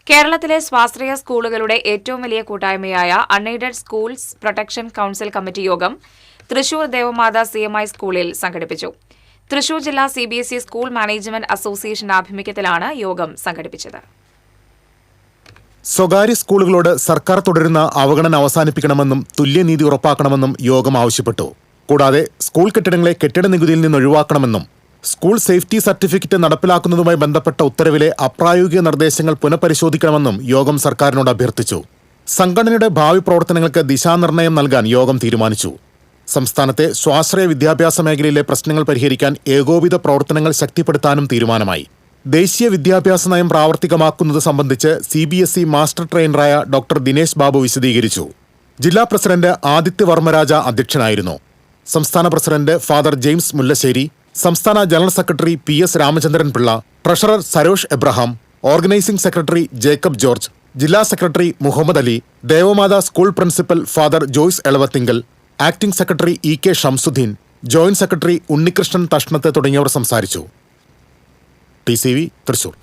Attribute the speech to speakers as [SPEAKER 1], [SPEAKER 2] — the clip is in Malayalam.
[SPEAKER 1] കേരളത്തിലെ സ്വാശ്രയ സ്കൂളുകളുടെ ഏറ്റവും വലിയ കൂട്ടായ്മയായ unaided schools protection council committee യോഗം തൃശൂർ ദേവമാത CMI സ്കൂളിൽ സംഘടിപ്പിച്ചു. തൃശൂർ ജില്ലാ CBSE സ്കൂൾ മാനേജ്മെന്റ് അസോസിയേഷൻ ആഭിമുഖ്യത്തിലാണ് യോഗം സംഘടിപ്പിച്ചത്.
[SPEAKER 2] സ്വകാര്യ സ്കൂളുകളോട് സർക്കാർ തുടരുന്ന അവഗണന അവസാനിപ്പിക്കണമെന്നും തുല്യനീതി ഉറപ്പാക്കണമെന്നും യോഗം ആവശ്യപ്പെട്ടു. കൂടാതെ സ്കൂൾ കെട്ടിടങ്ങളെ കെട്ടിട നികുതിയിൽ നിന്ന് ഒഴിവാക്കണമെന്നും സ്കൂൾ സേഫ്റ്റി സർട്ടിഫിക്കറ്റ് നടപ്പിലാക്കുന്നതുമായി ബന്ധപ്പെട്ട ഉത്തരവിലെ അപ്രായോഗിക നിർദ്ദേശങ്ങൾ പുനഃപരിശോധിക്കണമെന്നും യോഗം സർക്കാരിനോട് അഭ്യർത്ഥിച്ചു. സംഘടനയുടെ ഭാവി പ്രവർത്തനങ്ങൾക്ക് ദിശാനിർണയം നൽകാൻ യോഗം തീരുമാനിച്ചു. സംസ്ഥാനത്തെ സ്വാശ്രയ വിദ്യാഭ്യാസ മേഖലയിലെ പ്രശ്നങ്ങൾ പരിഹരിക്കാൻ ഏകോപിത പ്രവർത്തനങ്ങൾ ശക്തിപ്പെടുത്താനും തീരുമാനമായി. ദേശീയ വിദ്യാഭ്യാസ നയം പ്രാവർത്തികമാക്കുന്നത് സംബന്ധിച്ച് CBSE മാസ്റ്റർ ട്രെയിനറായ ഡോക്ടർ ദിനേശ് ബാബു വിശദീകരിച്ചു. ജില്ലാ പ്രസിഡന്റ് ആദിത്യ വർമ്മരാജ അധ്യക്ഷനായിരുന്നു. സംസ്ഥാന പ്രസിഡന്റ് ഫാദർ ജെയിംസ് മുല്ലശ്ശേരി, സംസ്ഥാന general secretary PS Ramachandran Pillai, treasurer Sarosh Abraham, organising secretary Jacob George, ജില്ലാ secretary Muhammad Ali, Devamatha school principal father Joyce Elavathinkal, acting secretary EK Shamsuddin, joint secretary Unnikrishnan Thashnath തുടങ്ങിയവർ സംസാരിച്ചു. TCV തൃശൂർ.